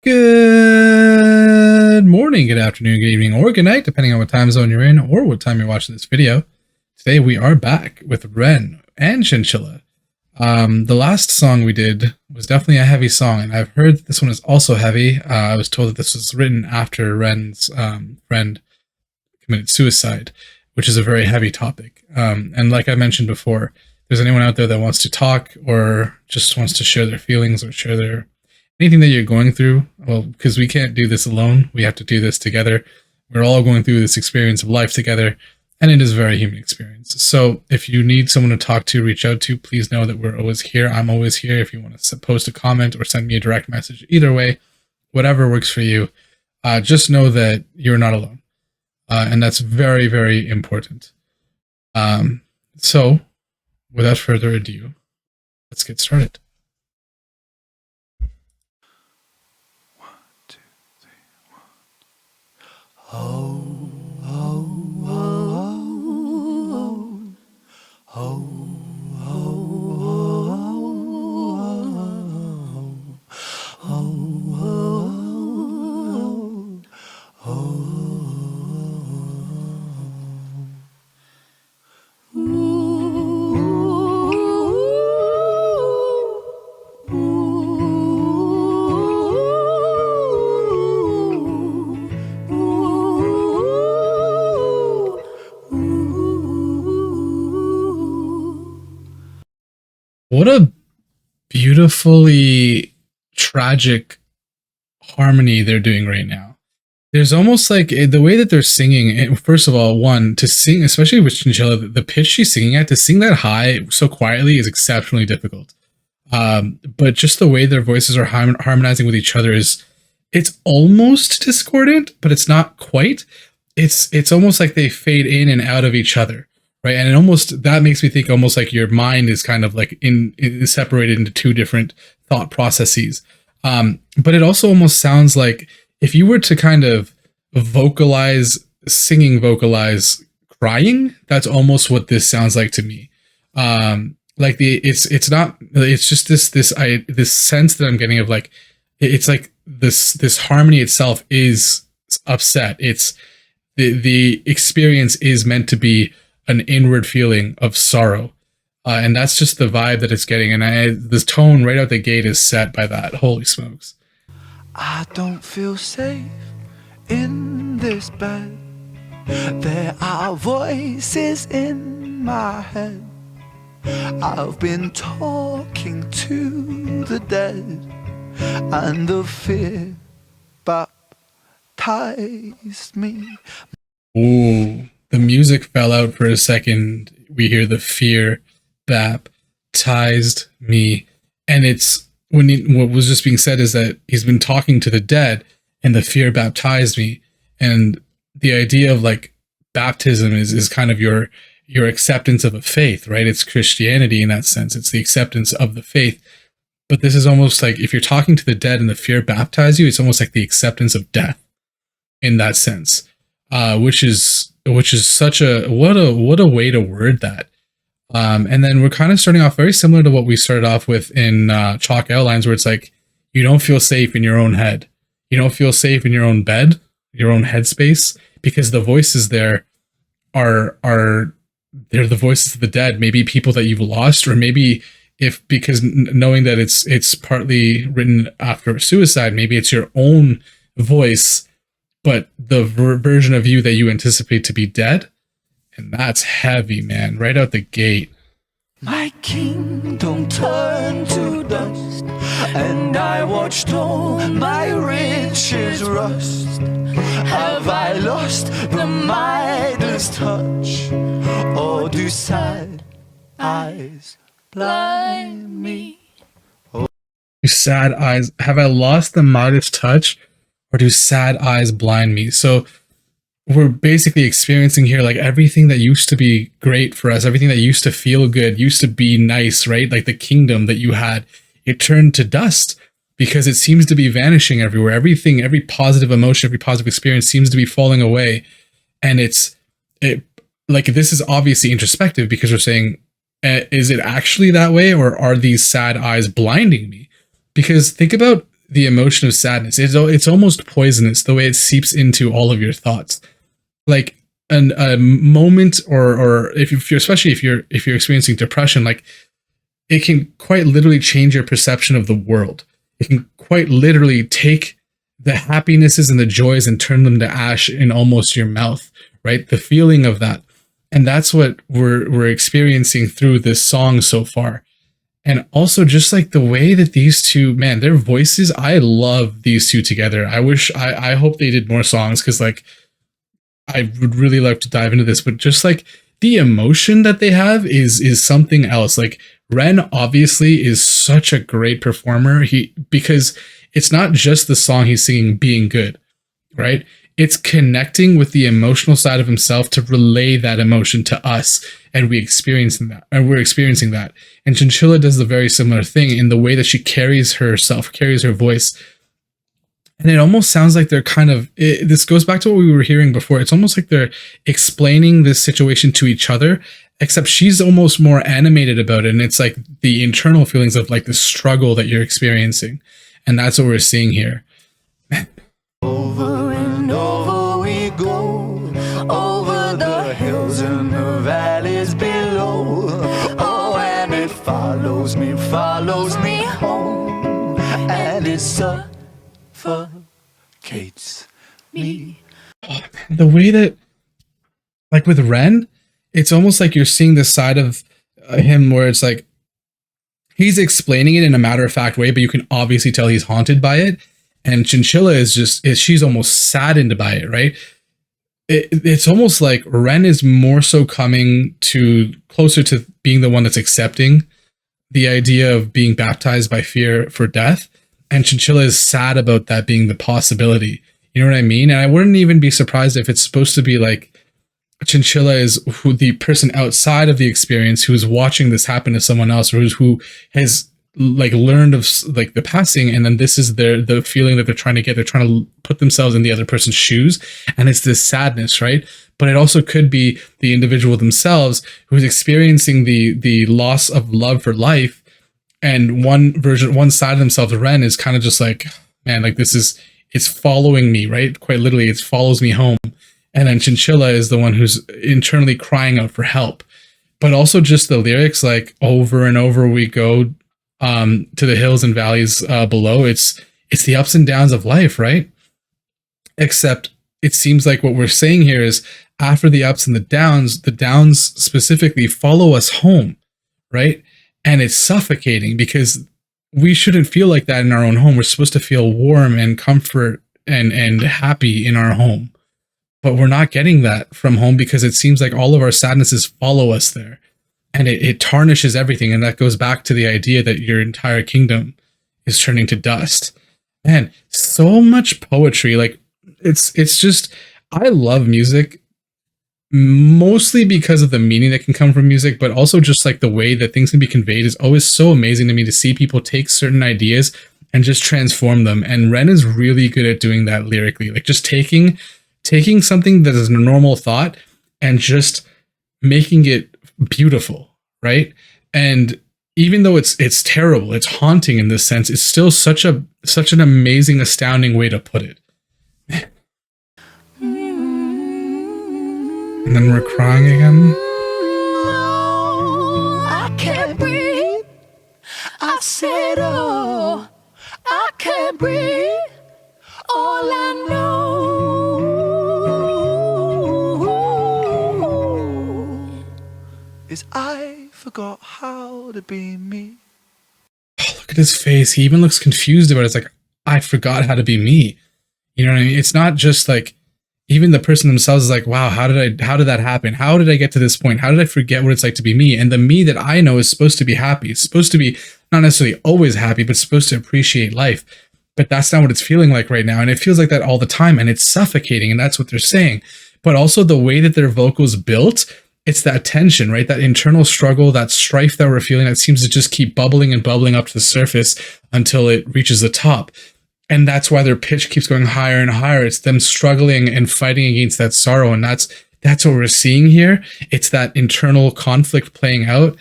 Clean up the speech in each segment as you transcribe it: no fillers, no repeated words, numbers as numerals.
Good morning, good afternoon, good evening, or good night, depending on what time zone you're in or what time you're watching this video. Today we are back with Ren and Chinchilla. The last song we did was definitely a heavy song, and I've heard that this one is also heavy. I was told that this was written after Ren's friend committed suicide, which is a very heavy topic. And like I mentioned before, if there's anyone out there that wants to talk or just wants to share their feelings or share their anything that you're going through, well, because we can't do this alone. We have to do this together. We're all going through this experience of life together, and it is a very human experience. So if you need someone to talk to, reach out to, please know that we're always here. I'm always here if you want to post a comment or send me a direct message. Either way, whatever works for you, just know that you're not alone. And that's very, very important. So without further ado, let's get started. Oh, oh, oh, oh, oh, oh, oh, What a beautifully tragic harmony they're doing right now. There's almost like the way that they're singing. And first of all, one, to sing, especially with Chinchilla, the pitch she's singing at, to sing that high so quietly is exceptionally difficult. But just the way their voices are harmonizing with each other it's almost discordant, but it's not quite. It's almost like they fade in and out of each other. Right. And it almost, that makes me think almost like your mind is kind of like separated into two different thought processes. But it also almost sounds like if you were to kind of vocalize crying, that's almost what this sounds like to me. Like it's just this sense that I'm getting of like, it's like this harmony itself is upset. It's the experience is meant to be an inward feeling of sorrow. And that's just the vibe that it's getting. And this tone right out the gate is set by that. Holy smokes. I don't feel safe in this bed. There are voices in my head. I've been talking to the dead, and the fear baptized me. Ooh. The music fell out for a second. We hear the fear baptized me. And it's what was just being said is that he's been talking to the dead and the fear baptized me. And the idea of like baptism is kind of your acceptance of a faith, right? It's Christianity in that sense. It's the acceptance of the faith. But this is almost like if you're talking to the dead and the fear baptized you, it's almost like the acceptance of death in that sense, which is such a what a way to word that. And then we're kind of starting off very similar to what we started off with in Chalk Outlines, where it's like you don't feel safe in your own head, you don't feel safe in your own bed, your own headspace, because the voices there are they're the voices of the dead, maybe people that you've lost, or maybe because knowing that it's partly written after suicide, maybe it's your own voice, but the version of you that you anticipate to be dead. And that's heavy, man, right out the gate. My kingdom turned to dust, and I watched all my riches rust. Have I lost the Midas touch, or do sad eyes blind me? Do sad eyes, have I lost the Midas touch, or do sad eyes blind me? So we're basically experiencing here like everything that used to be great for us, everything that used to feel good, used to be nice, right? Like the kingdom that you had, it turned to dust because it seems to be vanishing everywhere. Everything, every positive emotion, every positive experience seems to be falling away. And it like, this is obviously introspective because we're saying, is it actually that way, or are these sad eyes blinding me? Because think about the emotion of sadness. It's almost poisonous the way it seeps into all of your thoughts. Like a moment, or if you're, especially if you're experiencing depression, like it can quite literally change your perception of the world. It can quite literally take the happinesses and the joys and turn them to ash in almost your mouth, right? The feeling of that. And that's what we're experiencing through this song so far. And also just like the way that these two, man, their voices, I love these two together. I hope they did more songs, because like I would really love to dive into this, but just like the emotion that they have is something else. Like Ren obviously is such a great performer. Because it's not just the song he's singing being good, right? It's connecting with the emotional side of himself to relay that emotion to us, and we're experiencing that. And Chinchilla does the very similar thing in the way that she carries herself, carries her voice. And it almost sounds like they're kind of, this goes back to what we were hearing before. It's almost like they're explaining this situation to each other, except she's almost more animated about it. And it's like the internal feelings of like the struggle that you're experiencing. And that's what we're seeing here. Over and over we go, over the hills and the valleys below. Oh, and it follows me home, and it suffocates me. The way that, like with Ren, it's almost like you're seeing this side of him where it's like he's explaining it in a matter-of-fact way, but you can obviously tell he's haunted by it. And Chinchilla she's almost saddened by it, right? It's almost like Ren is more so coming closer to being the one that's accepting the idea of being baptized by fear for death. And Chinchilla is sad about that being the possibility. You know what I mean? And I wouldn't even be surprised if it's supposed to be like Chinchilla is the person outside of the experience who is watching this happen to someone else, or who has like learned of like the passing, and then this is the feeling that they're trying to get. They're trying to put themselves in the other person's shoes, and it's this sadness, right? But it also could be the individual themselves who's experiencing the loss of love for life, and one side of themselves, Ren, is kind of just like, man, like it's following me, right? Quite literally, it follows me home. And then Chinchilla is the one who's internally crying out for help. But also just the lyrics, like over and over we go to the hills and valleys below. It's the ups and downs of life, right? Except it seems like what we're saying here is after the ups and the downs specifically follow us home, right? And it's suffocating because we shouldn't feel like that in our own home. We're supposed to feel warm and comfort and happy in our home. But we're not getting that from home because it seems like all of our sadnesses follow us there. And it tarnishes everything. And that goes back to the idea that your entire kingdom is turning to dust. Man, so much poetry. Like it's just, I love music mostly because of the meaning that can come from music, but also just like the way that things can be conveyed is always so amazing to me to see people take certain ideas and just transform them. And Ren is really good at doing that lyrically, like just taking something that is a normal thought and just making it beautiful, right? And even though it's terrible, it's haunting in this sense, it's still such an amazing, astounding way to put it. And then we're crying again. I can't breathe. I said, oh, I can't breathe. All I know is I forgot how to be me. Oh, look at his face. He even looks confused about it. It's like, I forgot how to be me. You know what I mean? It's not just like, even the person themselves is like, wow, how did that happen? How did I get to this point? How did I forget what it's like to be me? And the me that I know is supposed to be happy. It's supposed to be not necessarily always happy, but supposed to appreciate life. But that's not what it's feeling like right now. And it feels like that all the time. And it's suffocating. And that's what they're saying. But also the way that their vocals built, it's that tension, right? That internal struggle, that strife that we're feeling that seems to just keep bubbling and bubbling up to the surface until it reaches the top. And that's why their pitch keeps going higher and higher. It's them struggling and fighting against that sorrow. And that's what we're seeing here. It's that internal conflict playing out.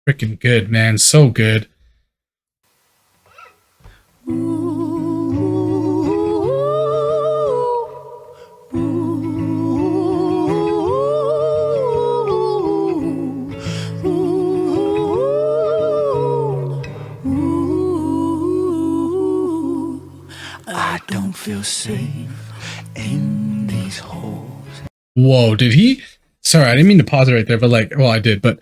Freaking good, man. So good. I don't feel safe in these holes. Whoa, did he? Sorry, I didn't mean to pause it right there, but like, well, I did, but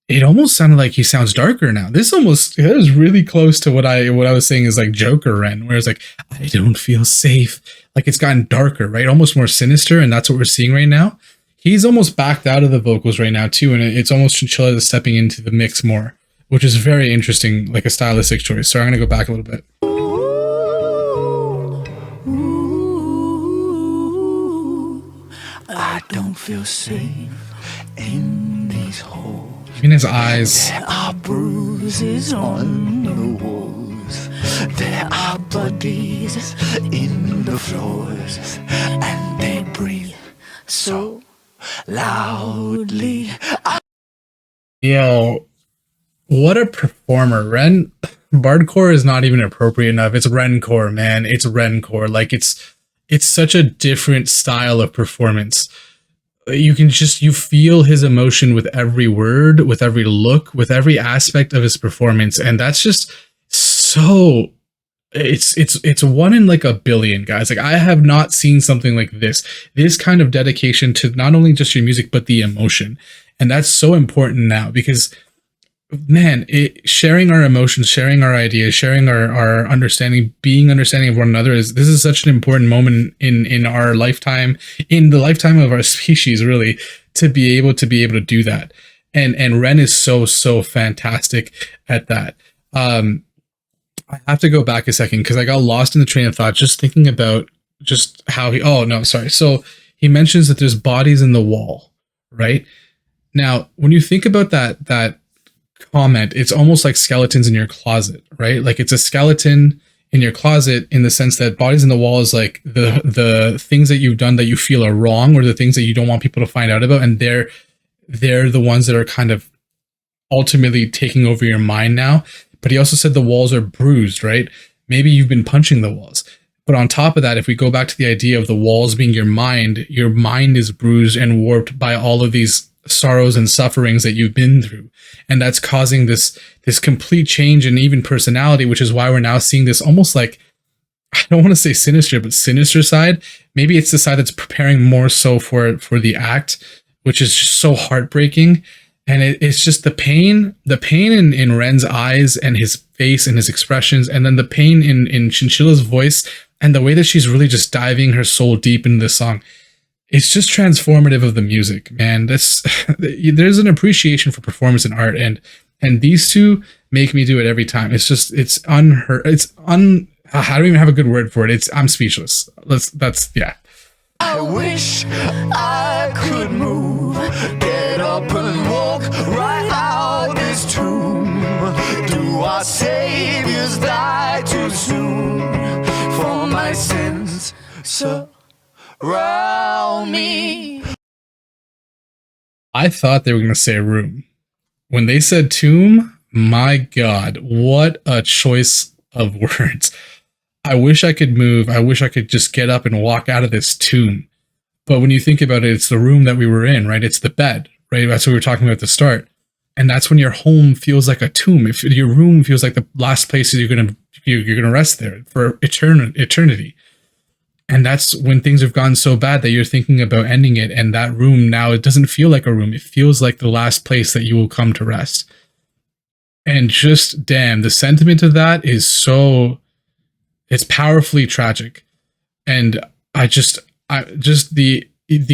it almost sounded like he sounds darker now. This almost, it was really close to what I was saying is like Joker Ren, where it's like, I don't feel safe. Like it's gotten darker, right? Almost more sinister, and that's what we're seeing right now. He's almost backed out of the vocals right now too, and it's almost Chinchilla is stepping into the mix more, which is very interesting, like a stylistic choice. So I'm gonna go back a little bit. I don't feel safe in these holes. In his eyes. There are bruises on the walls. There are bodies in the floors, and they breathe so loudly. Yo, what a performer. Ren, Bardcore is not even appropriate enough. It's Rencore, man. It's Rencore. Like it's such a different style of performance. You can just, you feel his emotion with every word, with every look, with every aspect of his performance. And that's just so, it's one in like a billion, guys. Like I have not seen something like this kind of dedication to not only just your music, but the emotion. And that's so important now because, man, sharing our emotions, sharing our ideas, sharing our understanding, being understanding of one another this is such an important moment in our lifetime, in the lifetime of our species, really, to be able to do that. And Ren is so fantastic at that. I have to go back a second because I got lost in the train of thought just thinking about just how he, oh no, sorry. So he mentions that there's bodies in the wall, right? Now, when you think about that comment, it's almost like skeletons in your closet, right? Like it's a skeleton in your closet in the sense that bodies in the wall is like the things that you've done that you feel are wrong, or the things that you don't want people to find out about, and they're the ones that are kind of ultimately taking over your mind now. But he also said the walls are bruised, right? Maybe you've been punching the walls. But on top of that, if we go back to the idea of the walls being your mind is bruised and warped by all of these sorrows and sufferings that you've been through. And that's causing this complete change in even personality, which is why we're now seeing this almost like, I don't want to say sinister, but sinister side. Maybe it's the side that's preparing more so for the act, which is just so heartbreaking. And it's just the pain in Ren's eyes and his face and his expressions, and then the pain in Chinchilla's voice and the way that she's really just diving her soul deep into this song. It's just transformative of the music, man. There's an appreciation for performance and art, and these two make me do it every time. It's unheard. I don't even have a good word for it. I'm speechless. Yeah. I wish I could move, get up and walk right out this tomb. Do our saviors die too soon? For my sins surround me. I thought they were going to say room. When they said tomb, my God, what a choice of words. I wish I could move. I wish I could just get up and walk out of this tomb. But when you think about it, it's the room that we were in, right? It's the bed, right? That's what we were talking about at the start. And that's when your home feels like a tomb. If your room feels like the last place you're gonna rest there for eternity. And that's when things have gone so bad that you're thinking about ending it. And that room now, it doesn't feel like a room. It feels like the last place that you will come to rest. And just damn, the sentiment of that is so, it's powerfully tragic. And the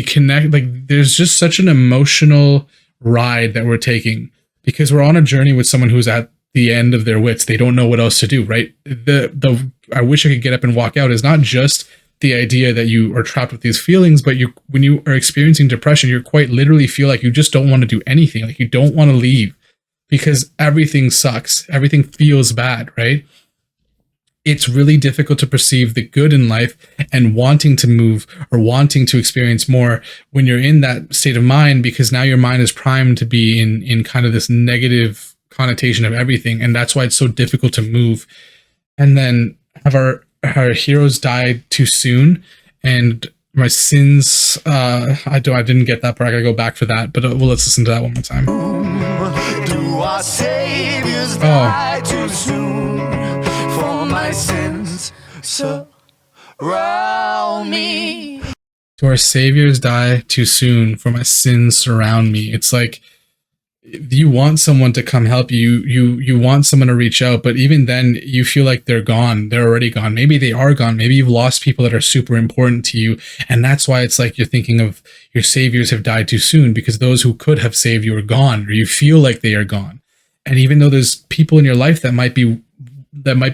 connect, like there's just such an emotional ride that we're taking because we're on a journey with someone who's at the end of their wits. They don't know what else to do, right? The I wish I could get up and walk out is not just the idea that you are trapped with these feelings, but when you are experiencing depression, you quite literally feel like you just don't want to do anything. Like you don't want to leave because everything sucks. Everything feels bad, right? It's really difficult to perceive the good in life and wanting to move or wanting to experience more when you're in that state of mind, because now your mind is primed to be in kind of this negative connotation of everything. And that's why it's so difficult to move and then have our heroes died too soon, and my sins. I didn't get that part. I gotta go back for that. But well, let's listen to that one more time. Do our saviors die too soon? For my sins surround me. Do our saviors die too soon? For my sins surround me. It's like you want someone to come help you. You want someone to reach out, but even then you feel like they're gone. They're already gone. Maybe they are gone. Maybe you've lost people that are super important to you, and that's why it's like you're thinking of your saviors have died too soon, because those who could have saved you are gone, or you feel like they are gone. And even though there's people in your life that might be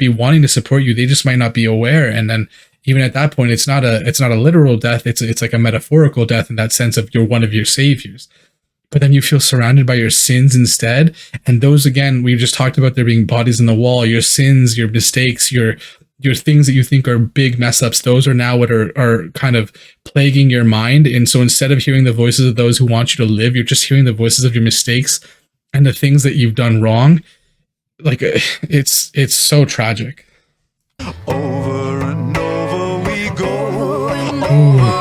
wanting to support you, they just might not be aware. And then even at that point, it's not a literal death. It's like a metaphorical death in that sense of you're one of your saviors. But then you feel surrounded by your sins instead. And those, again, we just talked about there being bodies in the wall. Your sins, your mistakes, your things that you think are big mess ups, those are now what are kind of plaguing your mind. And so instead of hearing the voices of those who want you to live, you're just hearing the voices of your mistakes and the things that you've done wrong. Like, it's so tragic. Over and over we go. Ooh.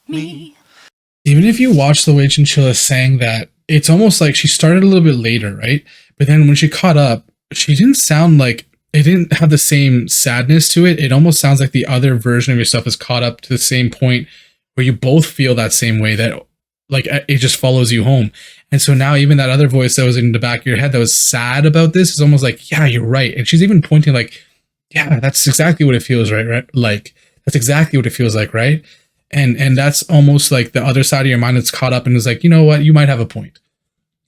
Me. Even if you watch the way Chinchilla sang that, it's almost like she started a little bit later, right? But then when she caught up, she didn't sound like, it didn't have the same sadness to it. It almost sounds like the other version of yourself is caught up to the same point where you both feel that same way, that like it just follows you home. And so now even that other voice that was in the back of your head that was sad about this is almost like, yeah, you're right. And she's even pointing like, yeah, that's exactly what it feels right? Like, that's exactly what it feels like, right? And that's almost like the other side of your mind that's caught up and is like, you know what, you might have a point.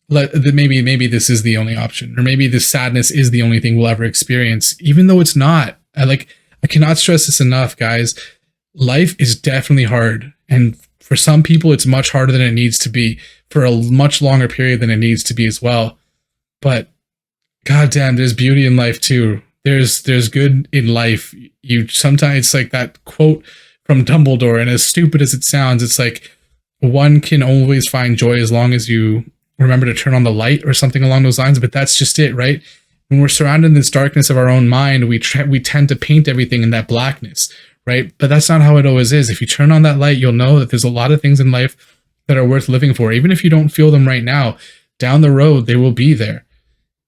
Maybe this is the only option, or maybe this sadness is the only thing we'll ever experience, even though it's not. I cannot stress this enough, guys. Life is definitely hard, and for some people, it's much harder than it needs to be, for a much longer period than it needs to be as well. But goddamn, there's beauty in life too. There's good in life. You sometimes, it's like that quote from Dumbledore, and as stupid as it sounds, it's like one can always find joy as long as you remember to turn on the light or something along those lines. But that's just it, right? When we're surrounded in this darkness of our own mind, we tend to paint everything in that blackness, right? But that's not how it always is. If you turn on that light, you'll know that there's a lot of things in life that are worth living for. Even if you don't feel them right now, down the road, they will be there.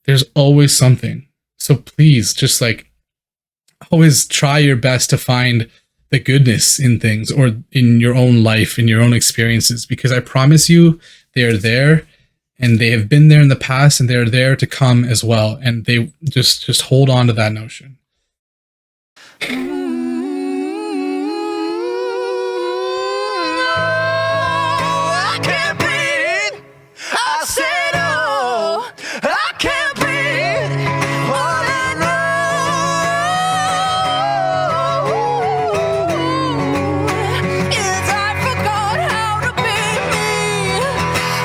There's always something. So please, just like, always try your best to find the goodness in things, or in your own life, in your own experiences, because I promise you they are there, and they have been there in the past, and they're there to come as well. And they just hold on to that notion. I can't breathe. I said, oh, I can't breathe. All I know is I forgot how to be me.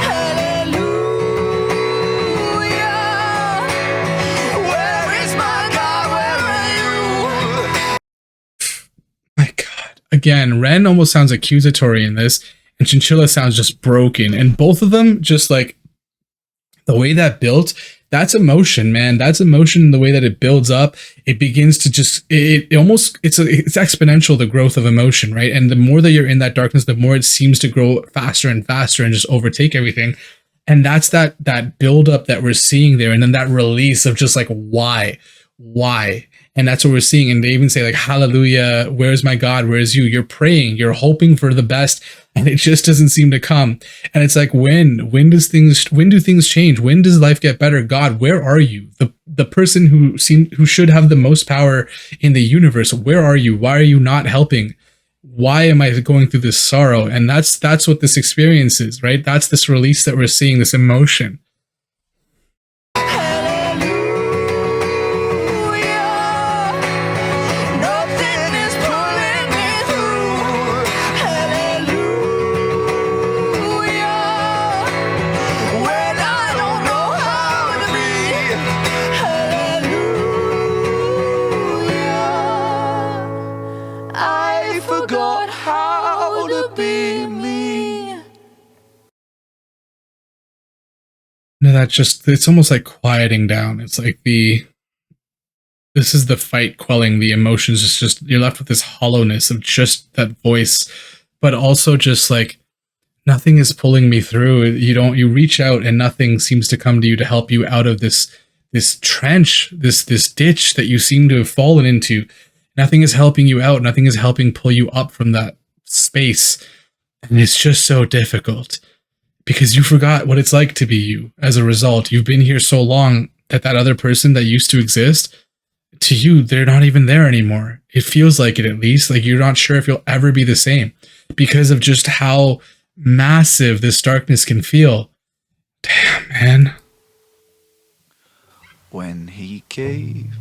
Hallelujah. Where is my God? Where are you? My God. Again, Ren almost sounds accusatory in this, and Chinchilla sounds just broken. And both of them, just like the way that built, that's emotion, man. That's emotion. The way that it builds up, it begins to just, it almost, it's exponential, the growth of emotion, right? And the more that you're in that darkness, the more it seems to grow faster and faster and just overtake everything. And that's that build up that we're seeing there. And then that release of just like, why? And that's what we're seeing. And they even say like, hallelujah, where's my God? Where's you? You're praying, you're hoping for the best, and it just doesn't seem to come. And it's like, when do things change? When does life get better? God, where are you? The person who should have the most power in the universe, where are you? Why are you not helping? Why am I going through this sorrow? And that's what this experience is, right? That's this release that we're seeing, this emotion. I forgot how No, that just, it's almost like quieting down. It's like this is the fight quelling the emotions. It's just, you're left with this hollowness of just that voice, but also just like, nothing is pulling me through. You reach out and nothing seems to come to you to help you out of this trench, this ditch that you seem to have fallen into. Nothing is helping you out. Nothing is helping pull you up from that space. And it's just so difficult because you forgot what it's like to be you. As a result, you've been here so long that other person that used to exist, to you, they're not even there anymore. It feels like it, at least. Like you're not sure if you'll ever be the same because of just how massive this darkness can feel. Damn, man. When he gave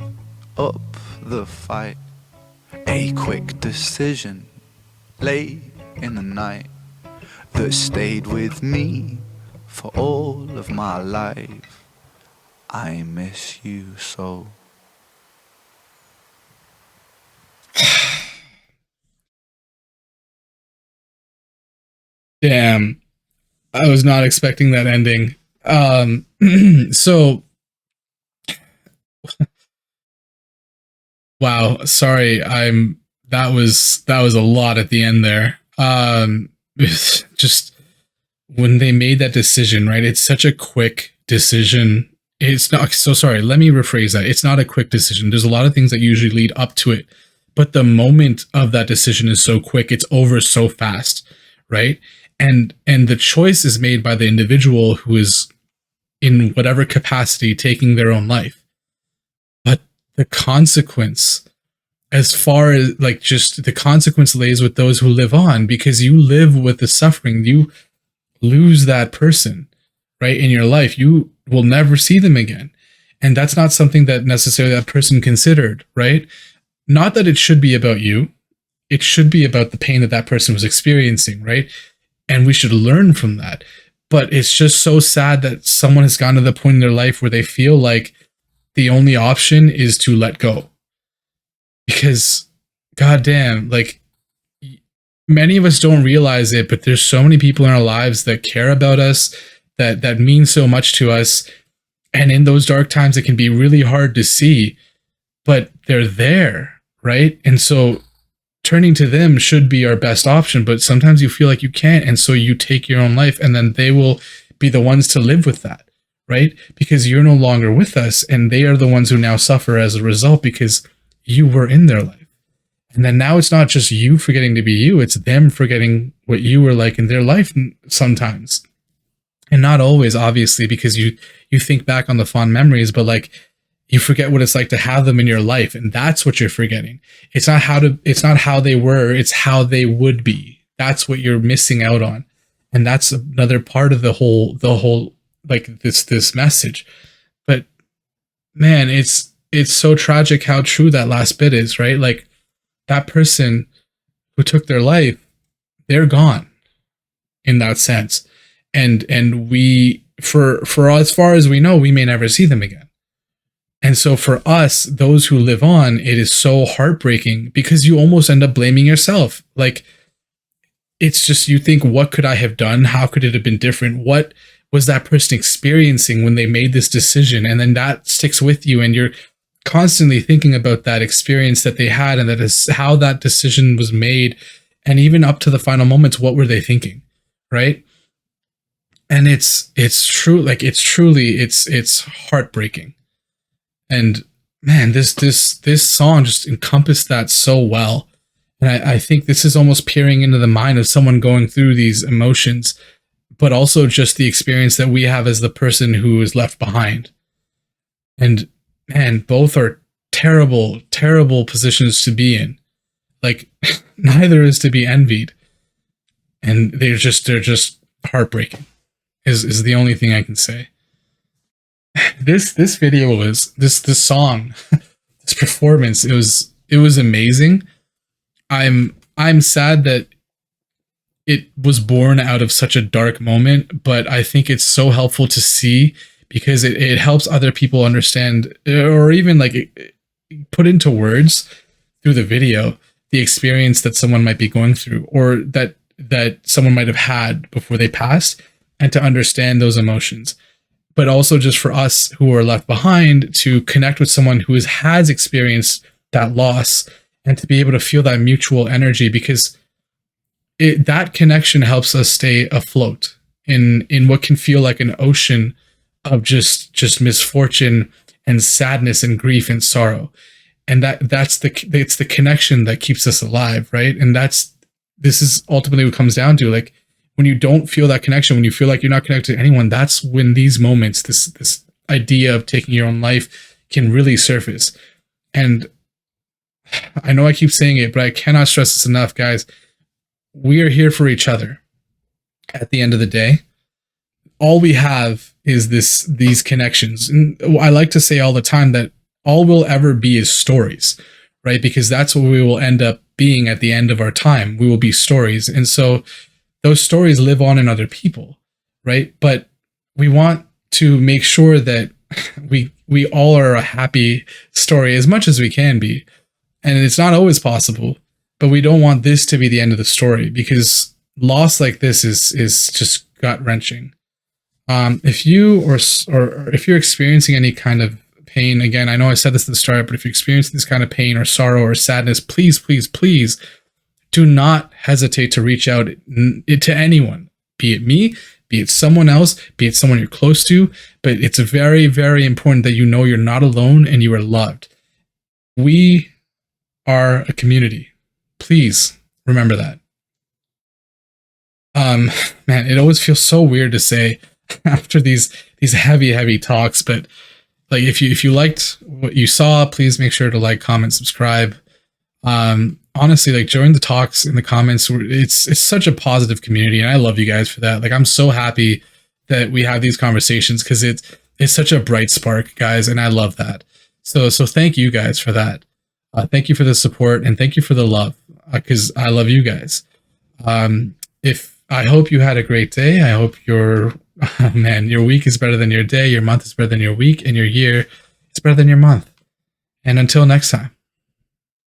up the fight, a quick decision late in the night that stayed with me for all of my life. I miss you so. Damn. I was not expecting that ending. So wow, sorry. That was a lot at the end there. Just when they made that decision, right? It's such a quick decision. It's not, so sorry, let me rephrase that. It's not a quick decision. There's a lot of things that usually lead up to it, but the moment of that decision is so quick, it's over so fast, right? And the choice is made by the individual who is in whatever capacity taking their own life. But the consequence, as far as like just the consequence, lays with those who live on, because you live with the suffering. You lose that person, right, in your life. You will never see them again. And that's not something that necessarily that person considered, right? Not that it should be about you. It should be about the pain that person was experiencing, right? And we should learn from that. But it's just so sad that someone has gotten to the point in their life where they feel like the only option is to let go. Because, goddamn, like, many of us don't realize it, but there's so many people in our lives that care about us, that mean so much to us. And in those dark times, it can be really hard to see, but they're there, right? And so turning to them should be our best option, but sometimes you feel like you can't. And so you take your own life, and then they will be the ones to live with that, right? Because you're no longer with us, and they are the ones who now suffer as a result because you were in their life. And then now it's not just you forgetting to be you, it's them forgetting what you were like in their life sometimes. And not always, obviously, because you think back on the fond memories, but like you forget what it's like to have them in your life, and that's what you're forgetting. It's not how they were, it's how they would be. That's what you're missing out on. And that's another part of the whole like this message. But man, it's so tragic how true that last bit is, right? Like that person who took their life, they're gone in that sense. And we, for as far as we know, we may never see them again. And so for us, those who live on, it is so heartbreaking because you almost end up blaming yourself. Like, it's just, you think, what could I have done? How could it have been different? What was that person experiencing when they made this decision? And then that sticks with you, and you're constantly thinking about that experience that they had, and that is how that decision was made. And even up to the final moments, what were they thinking? Right. And it's true. Like, it's heartbreaking. And man, this song just encompassed that so well. And I think this is almost peering into the mind of someone going through these emotions, but also just the experience that we have as the person who is left behind. And man, both are terrible, terrible positions to be in. Like, neither is to be envied. And they're just heartbreaking is the only thing I can say. This video was this song, this performance, it was amazing. I'm sad that it was born out of such a dark moment, but I think it's so helpful to see because it helps other people understand, or even like put into words through the video, the experience that someone might be going through, or that someone might have had before they passed, and to understand those emotions. but also just for us who are left behind to connect with someone who has experienced that loss and to be able to feel that mutual energy, because that connection helps us stay afloat in what can feel like an ocean of just misfortune and sadness and grief and sorrow. And it's the connection that keeps us alive, right? And this is ultimately what comes down to, like, when you don't feel that connection, when you feel like you're not connected to anyone, that's when these moments, this idea of taking your own life can really surface. And I know I keep saying it, but I cannot stress this enough, guys. We are here for each other. At the end of the day, all we have is these connections. And I like to say all the time that all we'll ever be is stories, right? Because that's what we will end up being at the end of our time. We will be stories. And so those stories live on in other people, right? But we want to make sure that we all are a happy story as much as we can be. And it's not always possible, but we don't want this to be the end of the story, because loss like this is just gut wrenching. If you or if you're experiencing any kind of pain, again, I know I said this at the start, but if you're experiencing this kind of pain or sorrow or sadness, please, please, please do not hesitate to reach out to anyone, be it me, be it someone else, be it someone you're close to. But it's very, very important that you know you're not alone and you are loved. We are a community. Please remember that. Man, it always feels so weird to say after these heavy talks, but like, if you liked what you saw, please make sure to like, comment, subscribe. Honestly, like, join the talks in the comments. It's such a positive community, and I love you guys for that. Like, I'm so happy that we have these conversations, because it's such a bright spark, guys, and I love that. So thank you guys for that. Thank you for the support, and thank you for the love, because I love you guys. I hope you had a great day. I hope your week is better than your day, your month is better than your week, and your year is better than your month. And until next time.